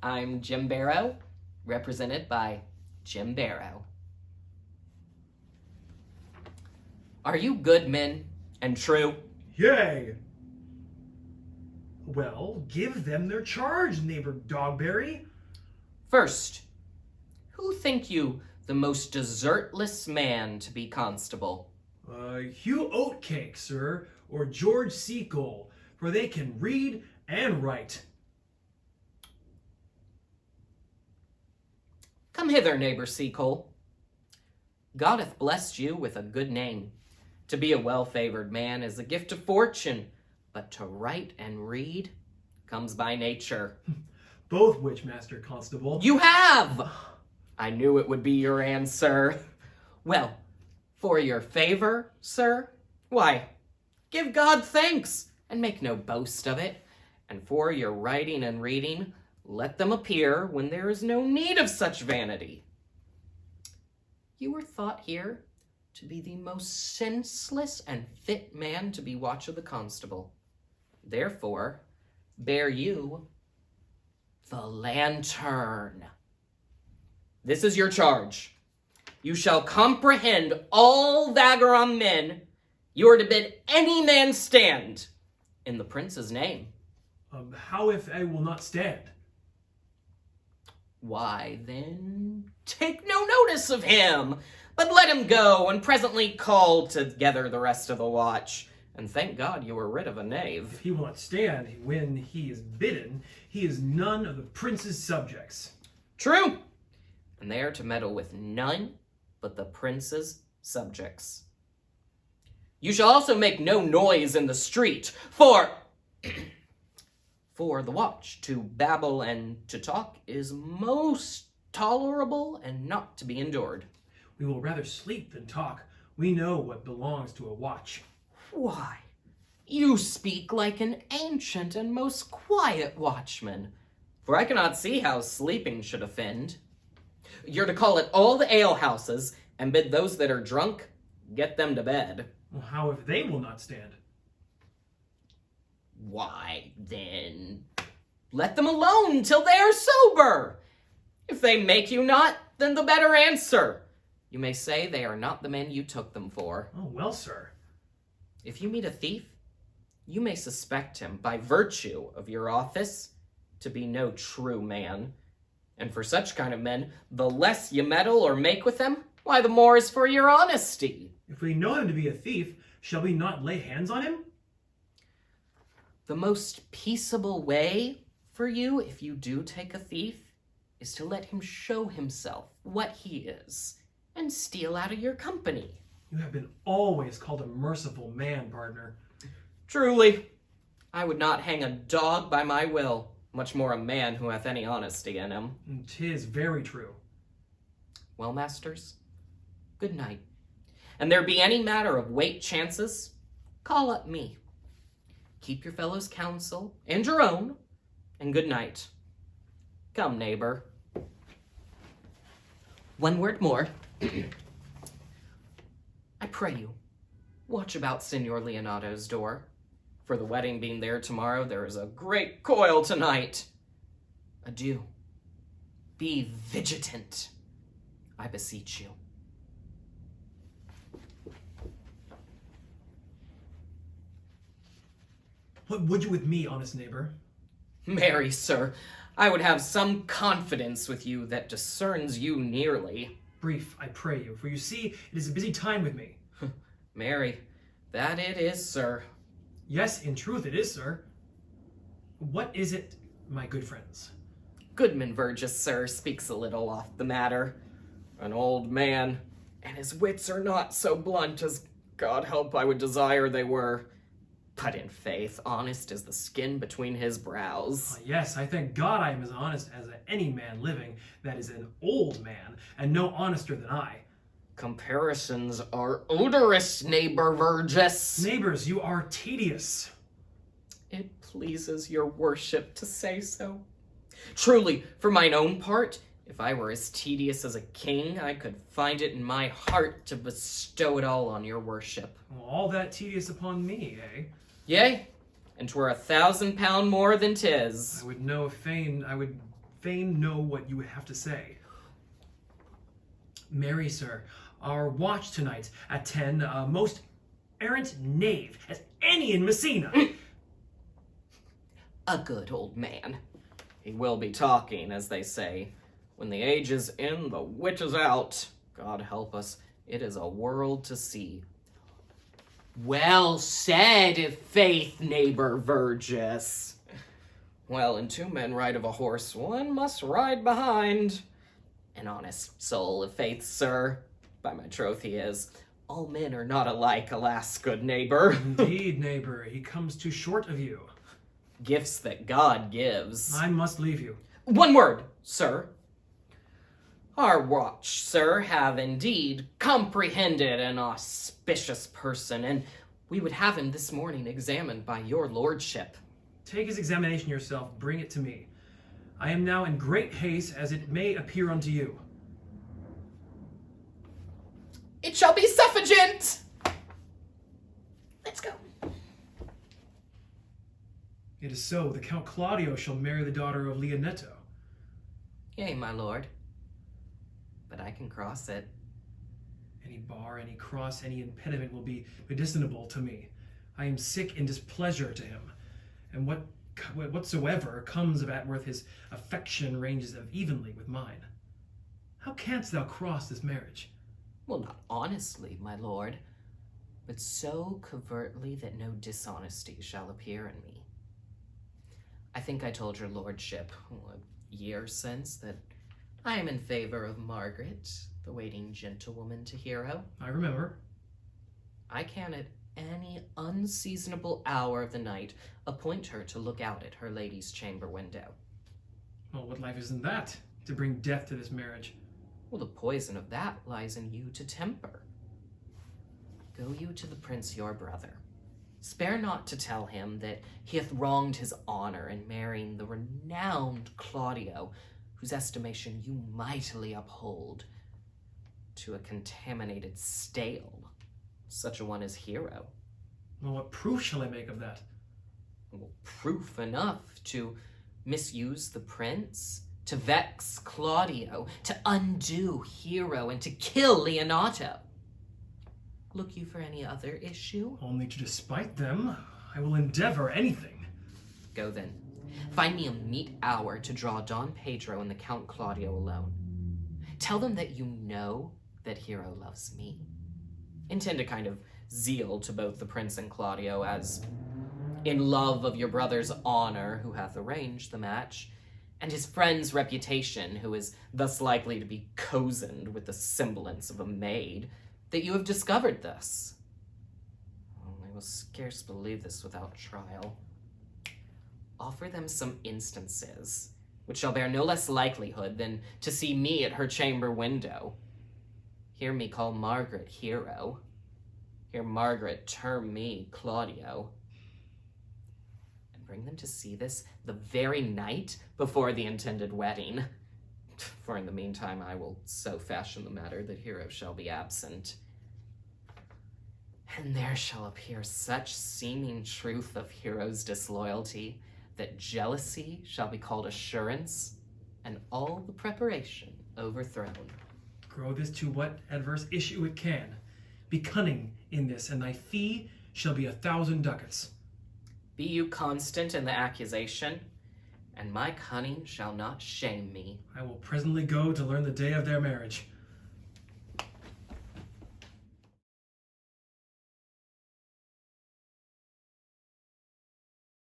I'm Jim Barrow, represented by Jim Barrow. Are you good men and true? Yay! Well, give them their charge, neighbor Dogberry. First, who think you the most desertless man to be constable? Hugh Oatcake, sir, or George Seacole, for they can read and write. Come hither, neighbor Seacole. God hath blessed you with a good name. To be a well-favored man is a gift of fortune, but to write and read comes by nature. Both which, Master Constable. You have! I knew it would be your answer. Well, for your favor, sir, why, give God thanks and make no boast of it. And for your writing and reading, let them appear when there is no need of such vanity. You were thought here to be the most senseless and fit man to be watch of the constable. Therefore, bear you the lantern. This is your charge. You shall comprehend all vagabond men. You are to bid any man stand in the prince's name. How if I will not stand? Why, then, take no notice of him, but let him go, and presently call together the rest of the watch. And thank God you were rid of a knave. If he will not stand when he is bidden, he is none of the prince's subjects. True. And they are to meddle with none but the prince's subjects. You shall also make no noise in the street, for the watch to babble and to talk is most tolerable and not to be endured. We will rather sleep than talk. We know what belongs to a watch. Why, you speak like an ancient and most quiet watchman, for I cannot see how sleeping should offend. You're to call at all the alehouses and bid those that are drunk get them to bed. Well, how if they will not stand? Why, then, let them alone till they are sober. If they make you not, then the better answer. You may say they are not the men you took them for. Oh, well, sir. If you meet a thief, you may suspect him by virtue of your office to be no true man. And for such kind of men, the less you meddle or make with them, why, the more is for your honesty. If we know him to be a thief, shall we not lay hands on him? The most peaceable way for you, if you do take a thief, is to let him show himself what he is and steal out of your company. You have been always called a merciful man, partner. Truly, I would not hang a dog by my will, much more a man who hath any honesty in him. 'Tis very true. Well, masters, good night. And there be any matter of weight chances, call up me. Keep your fellows' counsel and your own, and good night. Come, neighbor. One word more. I pray you, watch about Signor Leonato's door. For the wedding being there tomorrow, there is a great coil tonight. Adieu. Be vigilant, I beseech you. What would you with me, honest neighbor? Marry, sir, I would have some confidence with you that discerns you nearly. Brief, I pray you, for you see, it is a busy time with me. Marry, that it is, sir. Yes, in truth it is, sir. What is it, my good friends? Goodman Burgess, sir, speaks a little off the matter. An old man, and his wits are not so blunt as God help I would desire they were. But in faith, honest as the skin between his brows. Yes, I thank God I am as honest as any man living that is an old man, and no honester than I. Comparisons are odorous, neighbor Burgess. Neighbors, you are tedious. It pleases your worship to say so. Truly, for mine own part, if I were as tedious as a king, I could find it in my heart to bestow it all on your worship. Well, all that tedious upon me, eh? Yea, and 'twere £1,000 more than 'tis. I would fain know what you would have to say. Marry, sir, our watch tonight at 10, most errant knave as any in Messina. A good old man. He will be talking, as they say. When the age is in, the witch is out. God help us, it is a world to see. Well said, faith, neighbor Verges. Well, and two men ride of a horse, one must ride behind. An honest soul of faith, sir. By my troth he is. All men are not alike, alas, good neighbor. Indeed, neighbor, he comes too short of you. Gifts that God gives. I must leave you. One word, sir. Our watch, sir, have indeed comprehended an auspicious person, and we would have him this morning examined by your lordship. Take his examination yourself, bring it to me. I am now in great haste, as it may appear unto you. It shall be suffigant! Let's go. It is so, the Count Claudio shall marry the daughter of Leonetto. Yea, my lord. But I can cross it. Any bar, any cross, any impediment will be medicinable to me. I am sick in displeasure to him, and whatsoever comes of Atworth, his affection ranges evenly with mine. How canst thou cross this marriage? Well, not honestly, my lord, but so covertly that no dishonesty shall appear in me. I think I told your lordship a year since that I am in favor of Margaret, the waiting gentlewoman to Hero. I remember. I can at any unseasonable hour of the night appoint her to look out at her lady's chamber window. Well, what life isn't that, to bring death to this marriage? Well, the poison of that lies in you to temper. Go you to the prince your brother. Spare not to tell him that he hath wronged his honor in marrying the renowned Claudio, whose estimation you mightily uphold, to a contaminated stale, such a one as Hero. Well, what proof shall I make of that? Well, proof enough to misuse the prince, to vex Claudio, to undo Hero, and to kill Leonato. Look you for any other issue? Only to despite them, I will endeavor anything. Go then. Find me a meet hour to draw Don Pedro and the Count Claudio alone. Tell them that you know that Hero loves me. Intend a kind of zeal to both the prince and Claudio, as in love of your brother's honor, who hath arranged the match, and his friend's reputation, who is thus likely to be cozened with the semblance of a maid, that you have discovered this. Oh, I will scarce believe this without trial. Offer them some instances, which shall bear no less likelihood than to see me at her chamber window. Hear me call Margaret Hero. Hear Margaret term me Claudio. And bring them to see this the very night before the intended wedding. For in the meantime I will so fashion the matter that Hero shall be absent. And there shall appear such seeming truth of Hero's disloyalty that jealousy shall be called assurance, and all the preparation overthrown. Grow this to what adverse issue it can. Be cunning in this, and thy fee shall be 1,000 ducats. Be you constant in the accusation, and my cunning shall not shame me. I will presently go to learn the day of their marriage.